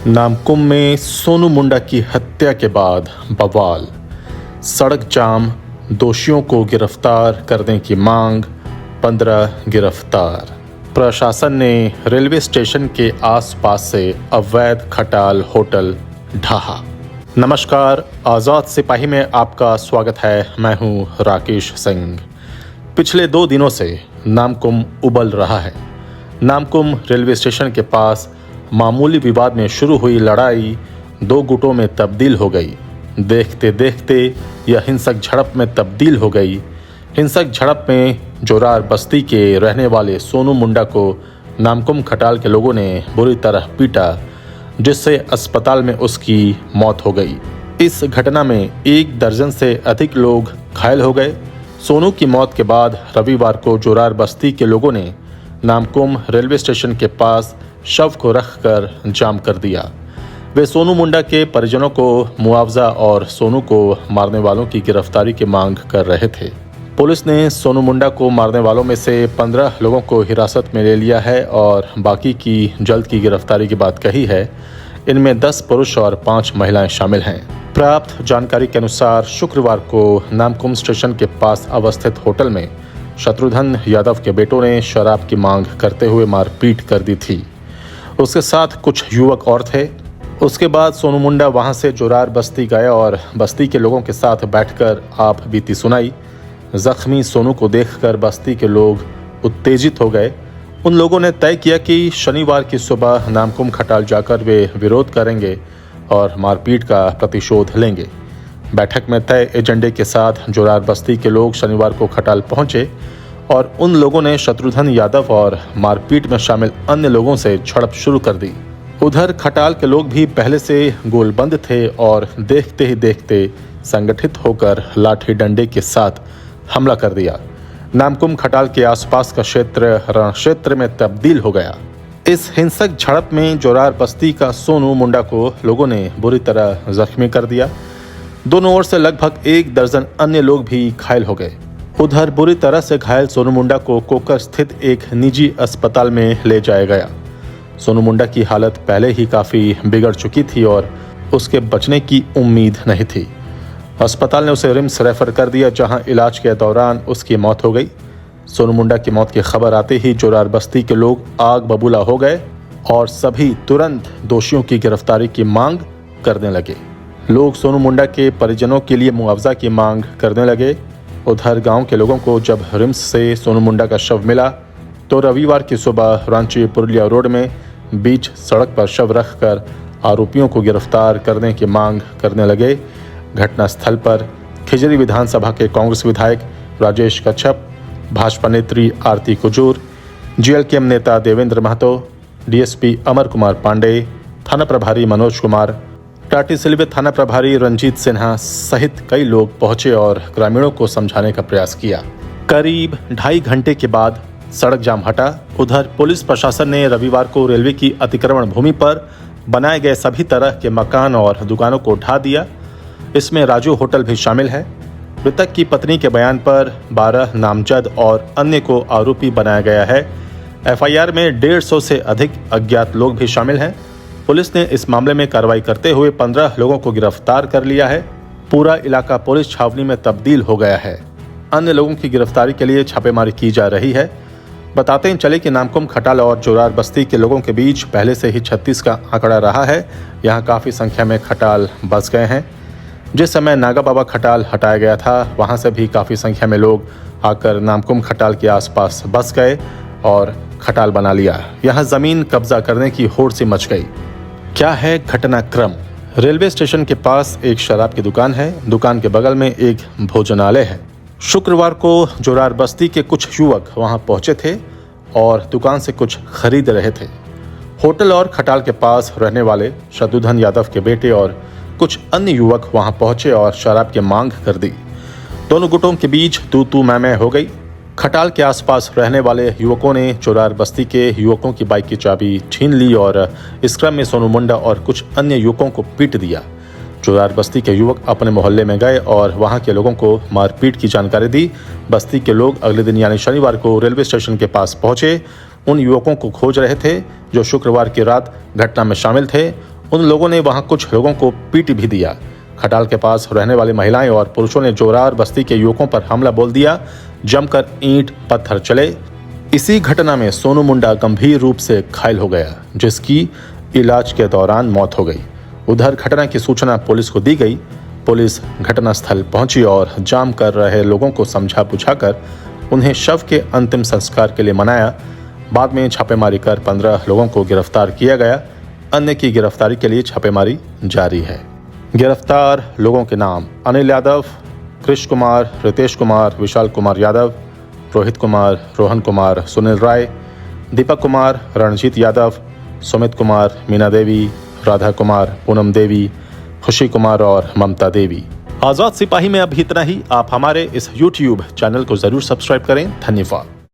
नामकुम में सोनू मुंडा की हत्या के बाद बवाल, सड़क जाम, दोषियों को गिरफ्तार करने की मांग, 15 गिरफ्तार। प्रशासन ने रेलवे स्टेशन के आसपास से अवैध खटाल होटल ढहा। नमस्कार, आज़ाद सिपाही में आपका स्वागत है। मैं हूं राकेश सिंह। पिछले 2 दिनों से नामकुम उबल रहा है। नामकुम रेलवे स्टेशन के पास मामूली विवाद में शुरू हुई लड़ाई 2 गुटों में तब्दील हो गई। देखते देखते यह हिंसक झड़प में तब्दील हो गई। हिंसक झड़प में जोरार बस्ती के रहने वाले सोनू मुंडा को नामकुम खटाल के लोगों ने बुरी तरह पीटा, जिससे अस्पताल में उसकी मौत हो गई। इस घटना में 1 दर्जन से अधिक लोग घायल हो गए। सोनू की मौत के बाद रविवार को जोरार बस्ती के लोगों ने नामकुम रेलवे स्टेशन के पास शव को रखकर जाम कर दिया। वे सोनू मुंडा के परिजनों को मुआवजा और सोनू को मारने वालों की गिरफ्तारी की मांग कर रहे थे। पुलिस ने सोनू मुंडा को मारने वालों में से 15 लोगों को हिरासत में ले लिया है और बाकी की जल्द की गिरफ्तारी की बात कही है। इनमें 10 पुरुष और 5 महिलाएं शामिल हैं। प्राप्त जानकारी के अनुसार शुक्रवार को नामकुम स्टेशन के पास अवस्थित होटल में शत्रुघ्न यादव के बेटों ने शराब की मांग करते हुए मारपीट कर दी थी। उसके साथ कुछ युवक और थे। उसके बाद सोनू मुंडा वहां से जोरार बस्ती गया और बस्ती के लोगों के साथ बैठकर आप बीती सुनाई। जख्मी सोनू को देखकर बस्ती के लोग उत्तेजित हो गए। उन लोगों ने तय किया कि शनिवार की सुबह नामकुम खटाल जाकर वे विरोध करेंगे और मारपीट का प्रतिशोध लेंगे। बैठक में तय एजेंडे के साथ जोरार बस्ती के लोग शनिवार को खटाल पहुंचे और उन लोगों ने शत्रुघ्न यादव और मारपीट में शामिल अन्य लोगों से झड़प शुरू कर दी। उधर खटाल के लोग भी पहले से गोलबंद थे और देखते ही देखते संगठित होकर लाठी डंडे के साथ हमला कर दिया। नामकुम खटाल के आसपास का क्षेत्र रणक्षेत्र में तब्दील हो गया। इस हिंसक झड़प में जोरार बस्ती का सोनू मुंडा को लोगों ने बुरी तरह जख्मी कर दिया। दोनों ओर से लगभग 1 दर्जन अन्य लोग भी घायल हो गए। उधर बुरी तरह से घायल सोनू मुंडा को कोकर स्थित एक निजी अस्पताल में ले जाया गया। सोनू मुंडा की हालत पहले ही काफ़ी बिगड़ चुकी थी और उसके बचने की उम्मीद नहीं थी। अस्पताल ने उसे रिम्स रेफर कर दिया, जहां इलाज के दौरान उसकी मौत हो गई। सोनू मुंडा की मौत की खबर आते ही जोरार बस्ती के लोग आग बबूला हो गए और सभी तुरंत दोषियों की गिरफ्तारी की मांग करने लगे। लोग सोनू मुंडा के परिजनों के लिए मुआवजा की मांग करने लगे। उधर गांव के लोगों को जब रिम्स से सोनू मुंडा का शव मिला तो रविवार की सुबह रांची पुरुलिया रोड में बीच सड़क पर शव रखकर आरोपियों को गिरफ्तार करने की मांग करने लगे। घटनास्थल पर खिजरी विधानसभा के कांग्रेस विधायक राजेश कच्छप, भाजपा नेत्री आरती कुजूर, जीएलकेएम नेता देवेंद्र महतो, डीएसपी अमर कुमार पांडे, थाना प्रभारी मनोज कुमार, टाटीसिलवे थाना प्रभारी रंजीत सिन्हा सहित कई लोग पहुंचे और ग्रामीणों को समझाने का प्रयास किया। करीब 2.5 घंटे के बाद सड़क जाम हटा। उधर पुलिस प्रशासन ने रविवार को रेलवे की अतिक्रमण भूमि पर बनाए गए सभी तरह के मकान और दुकानों को ढा दिया। इसमें राजू होटल भी शामिल है। मृतक की पत्नी के बयान पर 12 नामजद और अन्य को आरोपी बनाया गया है। एफआईआर में 150 से अधिक अज्ञात लोग भी शामिल हैं। पुलिस ने इस मामले में कार्रवाई करते हुए 15 लोगों को गिरफ्तार कर लिया है। पूरा इलाका पुलिस छावनी में तब्दील हो गया है। अन्य लोगों की गिरफ्तारी के लिए छापेमारी की जा रही है। बताते हैं चले कि नामकुम खटाल और जोरार बस्ती के लोगों के बीच पहले से ही 36 का आंकड़ा रहा है। यहाँ काफ़ी संख्या में खटाल बस गए हैं। जिस समय नागा बाबा खटाल हटाया गया था, वहाँ से भी काफ़ी संख्या में लोग आकर नामकुम खटाल के आसपास बस गए और खटाल बना लिया। यहाँ ज़मीन कब्जा करने की होड़ सी मच गई। क्या है घटनाक्रम? रेलवे स्टेशन के पास एक शराब की दुकान है। दुकान के बगल में एक भोजनालय है। शुक्रवार को जोरार बस्ती के कुछ युवक वहां पहुंचे थे और दुकान से कुछ खरीद रहे थे। होटल और खटाल के पास रहने वाले शत्रुघ्न यादव के बेटे और कुछ अन्य युवक वहां पहुंचे और शराब की मांग कर दी। दोनों गुटों के बीच तू मैं हो गई। खटाल के आसपास रहने वाले युवकों ने जोरार बस्ती के युवकों की बाइक की चाबी छीन ली और इस क्रम में सोनू मुंडा और कुछ अन्य युवकों को पीट दिया। जोरार बस्ती के युवक अपने मोहल्ले में गए और वहां के लोगों को मारपीट की जानकारी दी। बस्ती के लोग अगले दिन यानी शनिवार को रेलवे स्टेशन के पास पहुंचे। उन युवकों को खोज रहे थे जो शुक्रवार की रात घटना में शामिल थे उन लोगों ने वहां कुछ लोगों को पीट भी दिया। खटाल के पास रहने वाली महिलाएं और पुरुषों ने जोरार बस्ती के युवकों पर हमला बोल दिया। जमकर ईंट पत्थर चले। इसी घटना में सोनू मुंडा गंभीर रूप से घायल हो गया, जिसकी इलाज के दौरान मौत हो गई। उधर घटना की सूचना पुलिस को दी गई। पुलिस घटनास्थल पहुंची और जाम कर रहे लोगों को समझा बुझाकर उन्हें शव के अंतिम संस्कार के लिए मनाया। बाद में छापेमारी कर 15 लोगों को गिरफ्तार किया गया। अन्य की गिरफ्तारी के लिए छापेमारी जारी है। गिरफ्तार लोगों के नाम: अनिल यादव, कृष्ण कुमार, रितेश कुमार, विशाल कुमार यादव, रोहित कुमार, रोहन कुमार, सुनील राय, दीपक कुमार, रणजीत यादव, सुमित कुमार, मीना देवी, राधा कुमार, पूनम देवी, खुशी कुमार और ममता देवी। आजाद सिपाही में अभी इतना ही। आप हमारे इस YouTube चैनल को जरूर सब्सक्राइब करें। धन्यवाद।